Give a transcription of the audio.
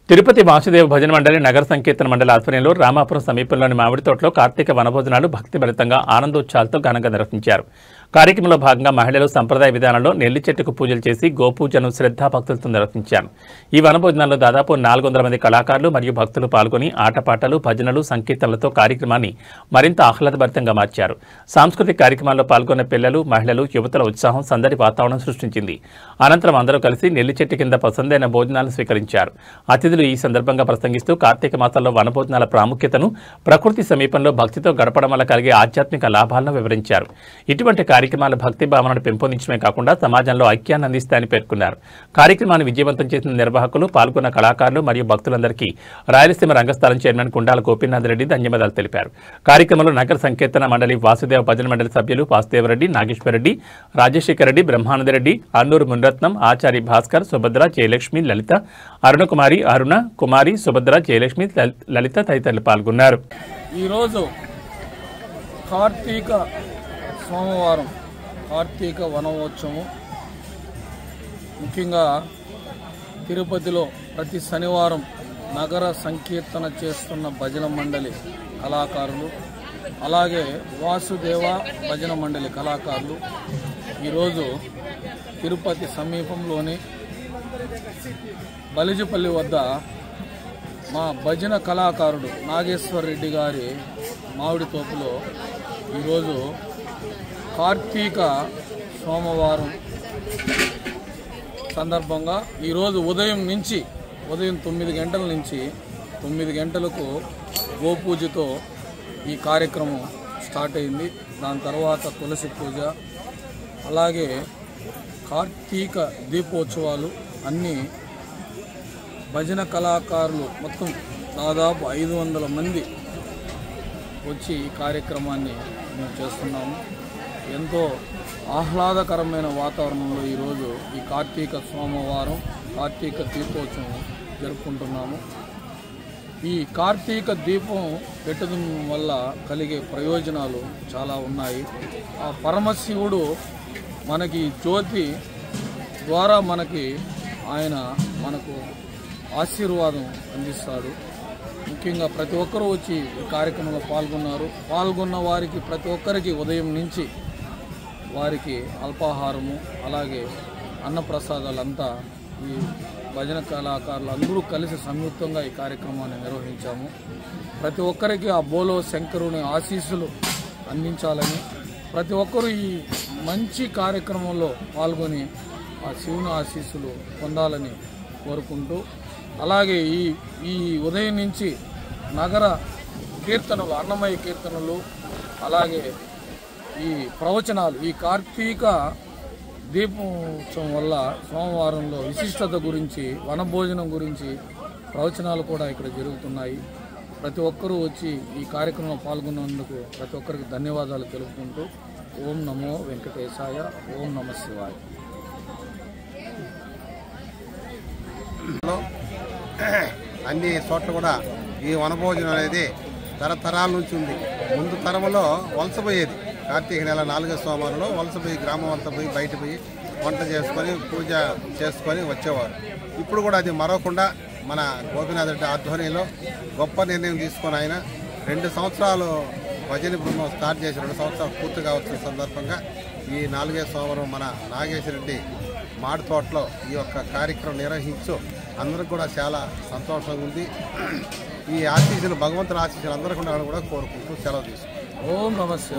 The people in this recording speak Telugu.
తిరుపతి వాసుదేవ భజన మండలి నగర సంకీర్తన మండలి ఆధ్వర్యంలో రామాపురం సమీపంలోని మామిడి తోటలో కార్తీక వనభోజనాలు భక్తిభరితంగా ఆనందోత్సాహాలతో ఘనంగా నిర్వహించారు. కార్యక్రమంలో భాగంగా మహిళలు సంప్రదాయ విధానంలో నెల్లి చెట్టుకు పూజలు చేసి గోపూజను శ్రద్ధాభక్తులతో నిర్వహించారు. ఈ వనభోజనాల్లో దాదాపు 400 మంది కళాకారులు మరియు భక్తులు పాల్గొని ఆటపాటలు, భజనలు, సంకీర్తనలతో కార్యక్రమాన్ని మరింత ఆహ్లాదభరితంగా మార్చారు. సాంస్కృతిక కార్యక్రమాల్లో పాల్గొన్న పిల్లలు, మహిళలు, యువతల ఉత్సాహం సందడి వాతావరణం సృష్టించింది. అనంతరం అందరూ కలిసి నెల్లి చెట్టు కింద పసందైన భోజనాలను స్వీకరించారు. అతిథులు ఈ సందర్భంగా ప్రసంగిస్తూ కార్తీక మాసంలో వనభోజనాల ప్రాముఖ్యతను, ప్రకృతి సమీపంలో భక్తితో గడపడం వల్ల కలిగే ఆధ్యాత్మిక లాభాలను వివరించారు. ఇటువంటి కార్యక్రమాల భక్తి భావనను పెంపొందించడమే కాకుండా సమాజంలో ఐక్యాన్ని అందిస్తాయని పేర్కొన్నారు. కార్యక్రమాన్ని విజయవంతం చేసిన నిర్వాహకులు, పాల్గొన్న కళాకారులు మరియు భక్తులందరికీ రాయలసీమ రంగస్థలం చైర్మన్ కుండాల గోపీనాథ్ రెడ్డి ధన్యవాదాలు తెలిపారు. కార్యక్రమంలో నగర సంకీర్తన మండలి, వాసుదేవ భజన మండలి సభ్యులు వాసుదేవరెడ్డి, నాగేశ్వరరెడ్డి, రాజశేఖర రెడ్డి, బ్రహ్మానందరెడ్డి, అన్నూరు మునిరత్నం, ఆచారి భాస్కర్, సుభద్ర, జయలక్ష్మి, లలిత, అరుణకుమారి, అరుణ కుమారి, సుభద్ర, జయలక్ష్మి, లలిత తదితరులు పాల్గొన్నారు. ఈరోజు కార్తీక సోమవారం కార్తీక వనమోత్సవం. ముఖ్యంగా తిరుపతిలో ప్రతి శనివారం నగర సంకీర్తన చేస్తున్న భజన మండలి కళాకారులు, అలాగే వాసుదేవ భజన మండలి కళాకారులు ఈరోజు తిరుపతి సమీపంలోని బలిజిపల్లి వద్ద మా భజన కళాకారుడు నాగేశ్వర రెడ్డి గారి మామిడి తోపులో ఈరోజు కార్తీక సోమవారం సందర్భంగా ఈరోజు ఉదయం 9 గంటల నుంచి 9 గంటలకు గోపూజతో ఈ కార్యక్రమం స్టార్ట్ అయింది. దాని తర్వాత తులసి పూజ, అలాగే కార్తీక దీపోత్సవాలు అన్నీ భజన కళాకారులు మొత్తం దాదాపు 500 మంది వచ్చి ఈ కార్యక్రమాన్ని మేము చేస్తున్నాము. ఎంతో ఆహ్లాదకరమైన వాతావరణంలో ఈరోజు ఈ కార్తీక సోమవారం కార్తీక దీపోత్సవం జరుపుకుంటున్నాము. ఈ కార్తీక దీపం పెట్టడం వల్ల కలిగే ప్రయోజనాలు చాలా ఉన్నాయి. ఆ పరమశివుడు మనకి జ్యోతి ద్వారా మనకు ఆశీర్వాదం అందిస్తాడు. ముఖ్యంగా ప్రతి ఒక్కరూ వచ్చి ఈ కార్యక్రమంలో పాల్గొన్న వారికి ప్రతి ఒక్కరికి ఉదయం నుంచి వారికి అల్పాహారము, అలాగే అన్నప్రసాదాలంతా ఈ భజన కళాకారులు అందరూ కలిసి సంయుక్తంగా ఈ కార్యక్రమాన్ని నిర్వహించాము. ప్రతి ఒక్కరికి ఆ బోలో శంకరుని ఆశీస్సులు అందించాలని, ప్రతి ఒక్కరూ ఈ మంచి కార్యక్రమంలో పాల్గొని ఆ శివుని ఆశీస్సులు పొందాలని కోరుకుంటూ, అలాగే ఈ ఉదయం నుంచి నగర కీర్తనలు, అన్నమయ్య కీర్తనలు, అలాగే ఈ ప్రవచనాలు, ఈ కార్తీక దీపోత్సవం వల్ల సోమవారంలో విశిష్టత గురించి, వనభోజనం గురించి ప్రవచనాలు కూడా ఇక్కడ జరుగుతున్నాయి. ప్రతి ఒక్కరూ వచ్చి ఈ కార్యక్రమంలో పాల్గొన్నందుకు ప్రతి ఒక్కరికి ధన్యవాదాలు తెలుపుకుంటూ ఓం నమో వెంకటేశాయ, ఓం నమ శివాయ. అన్ని చోట్ల కూడా ఈ వనభోజనం అనేది తరతరాల నుంచి ఉంది. ముందు తరంలో వలసపోయేది. కార్తీక నెల 4వ సోమవారంలో వలసపోయి గ్రామం అంతా పోయి బయట పోయి వంట చేసుకొని పూజ చేసుకొని వచ్చేవారు. ఇప్పుడు కూడా అది మరవకుండా మన గోపీనాథ్ రెడ్డి ఆధ్వర్యంలో గొప్ప నిర్ణయం తీసుకొని ఆయన 2 సంవత్సరాలు భజన బృందం స్టార్ట్ చేసి 2 సంవత్సరాలు పూర్తిగా వచ్చిన సందర్భంగా ఈ 4వ సోమవారం మన నాగేశ్వర రెడ్డి మాడి తోటలో ఈ యొక్క కార్యక్రమం నిర్వహించు అందరికి కూడా చాలా సంతోషంగా ఉంది. ఈ ఆశీస్సులు, భగవంతుని ఆశీస్సులు అందరికీ ఉండాలని కూడా కోరుకుంటూ సెలవు తీసుకుంటాం. ఓం నమస్తే.